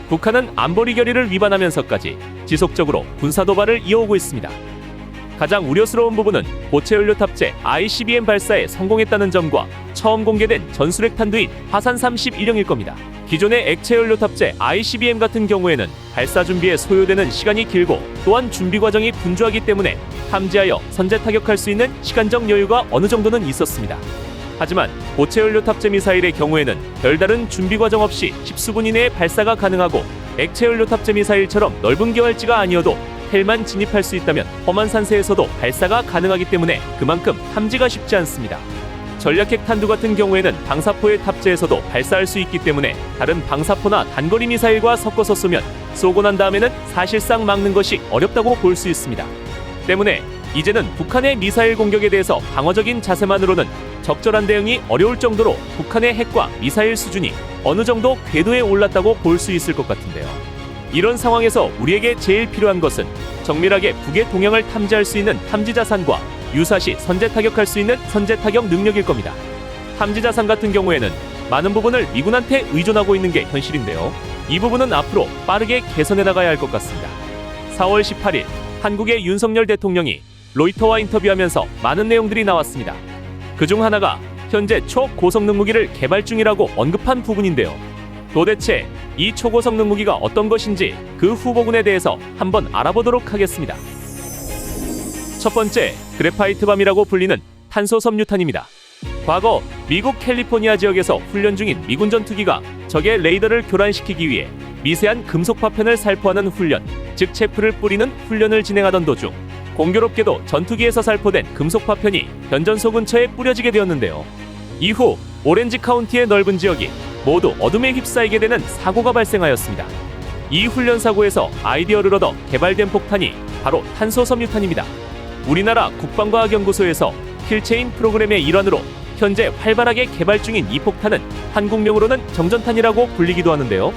북한은 안보리 결의를 위반하면서까지 지속적으로 군사 도발을 이어오고 있습니다. 가장 우려스러운 부분은 고체 연료 탑재 ICBM 발사에 성공했다는 점과 처음 공개된 전술핵 탄두인 화산 31형일 겁니다. 기존의 액체 연료 탑재 ICBM 같은 경우에는 발사 준비에 소요되는 시간이 길고 또한 준비 과정이 분주하기 때문에 탐지하여 선제 타격할 수 있는 시간적 여유가 어느 정도는 있었습니다. 하지만 고체 연료 탑재 미사일의 경우에는 별다른 준비 과정 없이 십수분 이내에 발사가 가능하고 액체 연료 탑재 미사일처럼 넓은 개활지가 아니어도 헬만 진입할 수 있다면 험한 산세에서도 발사가 가능하기 때문에 그만큼 탐지가 쉽지 않습니다. 전략핵 탄두 같은 경우에는 방사포의 탑재에서도 발사할 수 있기 때문에 다른 방사포나 단거리 미사일과 섞어서 쏘면 쏘고 난 다음에는 사실상 막는 것이 어렵다고 볼 수 있습니다. 때문에 이제는 북한의 미사일 공격에 대해서 방어적인 자세만으로는 적절한 대응이 어려울 정도로 북한의 핵과 미사일 수준이 어느 정도 궤도에 올랐다고 볼 수 있을 것 같은데요. 이런 상황에서 우리에게 제일 필요한 것은 정밀하게 북의 동향을 탐지할 수 있는 탐지자산과 유사시 선제 타격할 수 있는 선제 타격 능력일 겁니다. 탐지자산 같은 경우에는 많은 부분을 미군한테 의존하고 있는 게 현실인데요. 이 부분은 앞으로 빠르게 개선해 나가야 할 것 같습니다. 4월 18일 한국의 윤석열 대통령이 로이터와 인터뷰하면서 많은 내용들이 나왔습니다. 그중 하나가 현재 초고성능 무기를 개발 중이라고 언급한 부분인데요. 도대체 이 초고성능 무기가 어떤 것인지 그 후보군에 대해서 한번 알아보도록 하겠습니다. 첫 번째, 그래파이트밤이라고 불리는 탄소 섬유탄입니다. 과거 미국 캘리포니아 지역에서 훈련 중인 미군 전투기가 적의 레이더를 교란시키기 위해 미세한 금속 파편을 살포하는 훈련, 즉 체프를 뿌리는 훈련을 진행하던 도중 공교롭게도 전투기에서 살포된 금속 파편이 변전소 근처에 뿌려지게 되었는데요. 이후 오렌지 카운티의 넓은 지역이 모두 어둠에 휩싸이게 되는 사고가 발생하였습니다. 이 훈련 사고에서 아이디어를 얻어 개발된 폭탄이 바로 탄소 섬유탄입니다. 우리나라 국방과학연구소에서 킬체인 프로그램의 일환으로 현재 활발하게 개발 중인 이 폭탄은 한국명으로는 정전탄이라고 불리기도 하는데요.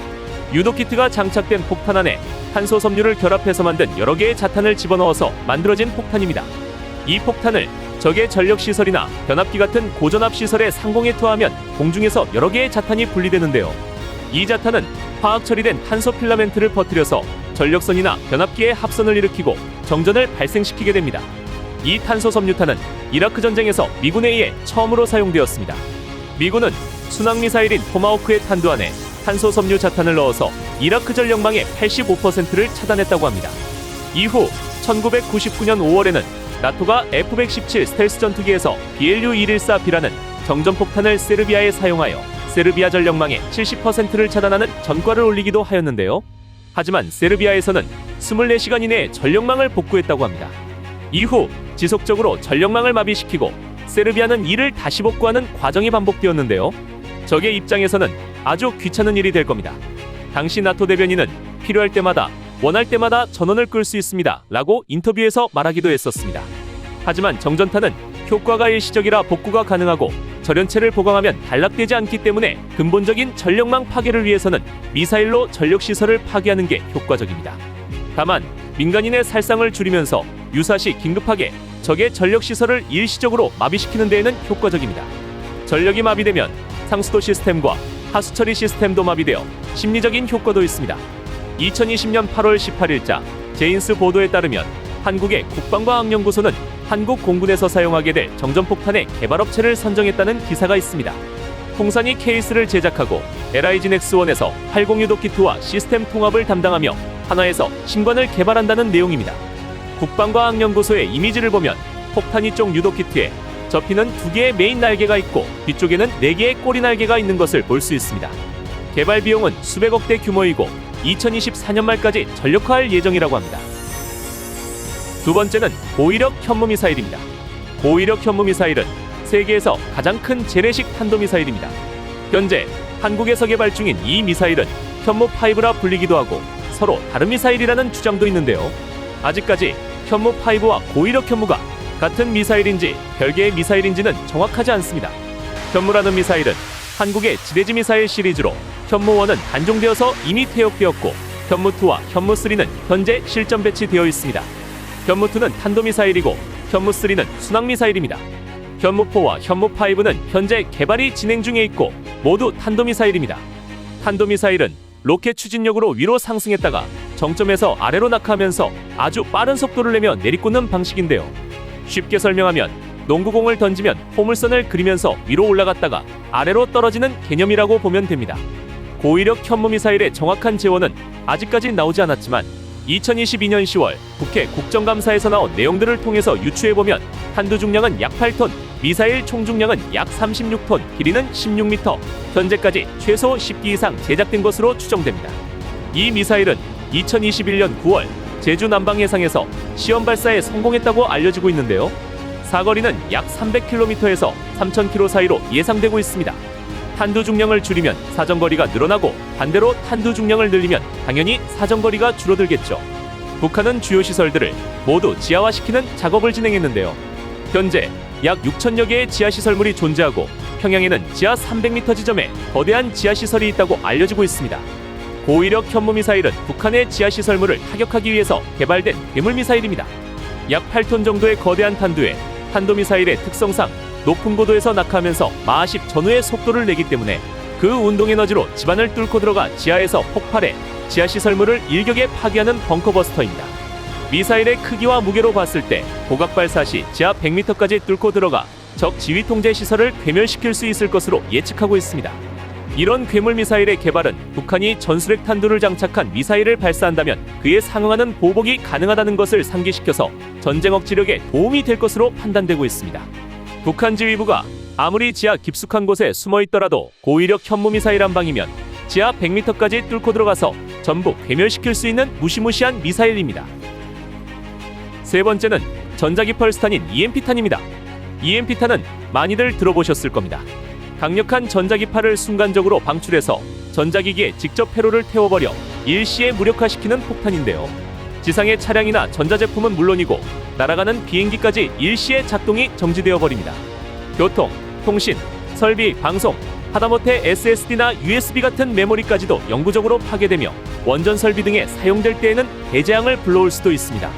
유도키트가 장착된 폭탄 안에 탄소 섬유를 결합해서 만든 여러 개의 자탄을 집어넣어서 만들어진 폭탄입니다. 이 폭탄을 적의 전력시설이나 변압기 같은 고전압시설에 상공에 투하하면 공중에서 여러 개의 자탄이 분리되는데요. 이 자탄은 화학 처리된 탄소 필라멘트를 퍼뜨려서 전력선이나 변압기의 합선을 일으키고 정전을 발생시키게 됩니다. 이 탄소 섬유탄은 이라크 전쟁에서 미군에 의해 처음으로 사용되었습니다. 미군은 순항미사일인 토마호크의 탄두 안에 탄소 섬유 자탄을 넣어서 이라크 전력망의 85%를 차단했다고 합니다. 이후 1999년 5월에는 나토가 F-117 스텔스 전투기에서 BLU-114B라는 정전폭탄을 세르비아에 사용하여 세르비아 전력망의 70%를 차단하는 전과를 올리기도 하였는데요. 하지만 세르비아에서는 24시간 이내에 전력망을 복구했다고 합니다. 이후 지속적으로 전력망을 마비시키고 세르비아는 이를 다시 복구하는 과정이 반복되었는데요. 적의 입장에서는 아주 귀찮은 일이 될 겁니다. 당시 나토 대변인은 필요할 때마다 원할 때마다 전원을 끌 수 있습니다 라고 인터뷰에서 말하기도 했었습니다. 하지만 정전탄은 효과가 일시적이라 복구가 가능하고 절연체를 보강하면 단락되지 않기 때문에 근본적인 전력망 파괴를 위해서는 미사일로 전력시설을 파괴하는 게 효과적입니다. 다만 민간인의 살상을 줄이면서 유사시 긴급하게 적의 전력시설을 일시적으로 마비시키는 데에는 효과적입니다. 전력이 마비되면 상수도 시스템과 하수처리 시스템도 마비되어 심리적인 효과도 있습니다. 2020년 8월 18일자 제인스 보도에 따르면 한국의 국방과학연구소는 한국 공군에서 사용하게 될 정전폭탄의 개발업체를 선정했다는 기사가 있습니다. 풍산이 케이스를 제작하고 LIG-NEX1에서 80 유도키트와 시스템 통합을 담당하며 한화에서 신관을 개발한다는 내용입니다. 국방과학연구소의 이미지를 보면 폭탄이 쪽 유도키트에 접히는 2개의 메인 날개가 있고 뒤쪽에는 4개의 꼬리 날개가 있는 것을 볼 수 있습니다. 개발 비용은 수백억대 규모이고 2024년 말까지 전력화할 예정이라고 합니다. 두 번째는 고위력 현무미사일입니다. 고위력 현무미사일은 세계에서 가장 큰 재래식 탄도미사일입니다. 현재 한국에서 개발 중인 이 미사일은 현무5라 불리기도 하고 서로 다른 미사일이라는 주장도 있는데요. 아직까지 현무5와 고위력 현무가 같은 미사일인지 별개의 미사일인지는 정확하지 않습니다. 현무라는 미사일은 한국의 지대지 미사일 시리즈로 현무1은 단종되어서 이미 퇴역되었고 현무2와 현무3는 현재 실전 배치되어 있습니다. 현무2는 탄도미사일이고 현무3는 순항미사일입니다. 현무4와 현무5는 현재 개발이 진행 중에 있고 모두 탄도미사일입니다. 탄도미사일은 로켓 추진력으로 위로 상승했다가 정점에서 아래로 낙하하면서 아주 빠른 속도를 내며 내리꽂는 방식인데요. 쉽게 설명하면 농구공을 던지면 포물선을 그리면서 위로 올라갔다가 아래로 떨어지는 개념이라고 보면 됩니다. 고위력 현무미사일의 정확한 재원은 아직까지 나오지 않았지만 2022년 10월 국회 국정감사에서 나온 내용들을 통해서 유추해보면 탄두 중량은 약 8톤, 미사일 총 중량은 약 36톤, 길이는 16m, 현재까지 최소 10기 이상 제작된 것으로 추정됩니다. 이 미사일은 2021년 9월 제주 남방해상에서 시험 발사에 성공했다고 알려지고 있는데요. 사거리는 약 300km에서 3000km 사이로 예상되고 있습니다. 탄두 중량을 줄이면 사정거리가 늘어나고 반대로 탄두 중량을 늘리면 당연히 사정거리가 줄어들겠죠. 북한은 주요 시설들을 모두 지하화시키는 작업을 진행했는데요. 현재 약 6천여 개의 지하시설물이 존재하고 평양에는 지하 300m 지점에 거대한 지하시설이 있다고 알려지고 있습니다. 고위력 현무미사일은 북한의 지하시설물을 타격하기 위해서 개발된 괴물미사일입니다. 약 8톤 정도의 거대한 탄두에 탄도미사일의 특성상 높은 고도에서 낙하하면서 마하10 전후의 속도를 내기 때문에 그 운동에너지로 집안을 뚫고 들어가 지하에서 폭발해 지하시설물을 일격에 파괴하는 벙커버스터입니다. 미사일의 크기와 무게로 봤을 때 고각발사 시 지하 100m까지 뚫고 들어가 적 지휘통제 시설을 괴멸시킬 수 있을 것으로 예측하고 있습니다. 이런 괴물미사일의 개발은 북한이 전술핵 탄두를 장착한 미사일을 발사한다면 그에 상응하는 보복이 가능하다는 것을 상기시켜서 전쟁 억지력에 도움이 될 것으로 판단되고 있습니다. 북한 지휘부가 아무리 지하 깊숙한 곳에 숨어있더라도 고위력 현무미사일 한 방이면 지하 100m까지 뚫고 들어가서 전부 괴멸시킬 수 있는 무시무시한 미사일입니다. 세 번째는 전자기 펄스탄인 EMP탄입니다. EMP탄은 많이들 들어보셨을 겁니다. 강력한 전자기파를 순간적으로 방출해서 전자기기에 직접 회로를 태워버려 일시에 무력화시키는 폭탄인데요. 지상의 차량이나 전자제품은 물론이고 날아가는 비행기까지 일시에 작동이 정지되어 버립니다. 교통, 통신, 설비, 방송, 하다못해 SSD나 USB 같은 메모리까지도 영구적으로 파괴되며 원전 설비 등에 사용될 때에는 대재앙을 불러올 수도 있습니다.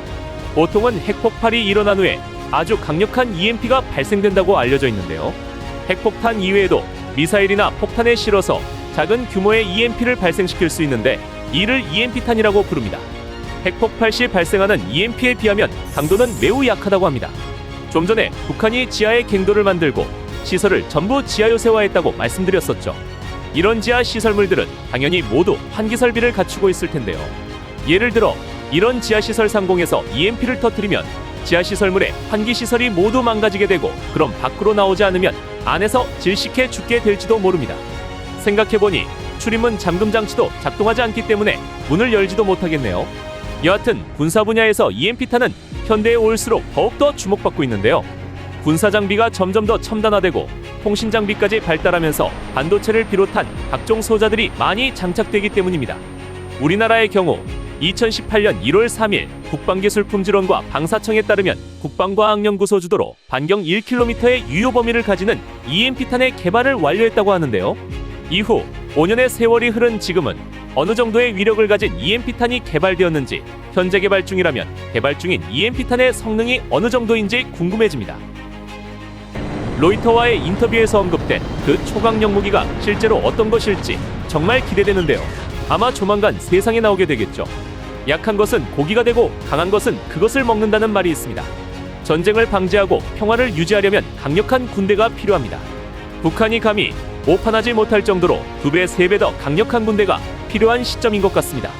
보통은 핵폭발이 일어난 후에 아주 강력한 EMP가 발생된다고 알려져 있는데요. 핵폭탄 이외에도 미사일이나 폭탄에 실어서 작은 규모의 EMP를 발생시킬 수 있는데 이를 EMP탄이라고 부릅니다. 핵폭발 시 발생하는 EMP에 비하면 강도는 매우 약하다고 합니다. 좀 전에 북한이 지하에 갱도를 만들고 시설을 전부 지하 요새화했다고 말씀드렸었죠. 이런 지하 시설물들은 당연히 모두 환기 설비를 갖추고 있을 텐데요. 예를 들어 이런 지하 시설 상공에서 EMP를 터뜨리면 지하 시설물의 환기 시설이 모두 망가지게 되고 그럼 밖으로 나오지 않으면 안에서 질식해 죽게 될지도 모릅니다. 생각해보니 출입문 잠금 장치도 작동하지 않기 때문에 문을 열지도 못하겠네요. 여하튼 군사 분야에서 EMP탄은 현대에 올수록 더욱더 주목받고 있는데요. 군사 장비가 점점 더 첨단화되고 통신 장비까지 발달하면서 반도체를 비롯한 각종 소자들이 많이 장착되기 때문입니다. 우리나라의 경우 2018년 1월 3일 국방기술품질원과 방사청에 따르면 국방과학연구소 주도로 반경 1km의 유효 범위를 가지는 EMP탄의 개발을 완료했다고 하는데요. 이후 5년의 세월이 흐른 지금은 어느 정도의 위력을 가진 EMP탄이 개발되었는지, 현재 개발 중이라면 개발 중인 EMP탄의 성능이 어느 정도인지 궁금해집니다. 로이터와의 인터뷰에서 언급된 그 초강력 무기가 실제로 어떤 것일지 정말 기대되는데요. 아마 조만간 세상에 나오게 되겠죠. 약한 것은 고기가 되고 강한 것은 그것을 먹는다는 말이 있습니다. 전쟁을 방지하고 평화를 유지하려면 강력한 군대가 필요합니다. 북한이 감히 오판하지 못할 정도로 2배, 3배 더 강력한 군대가 필요한 시점인 것 같습니다.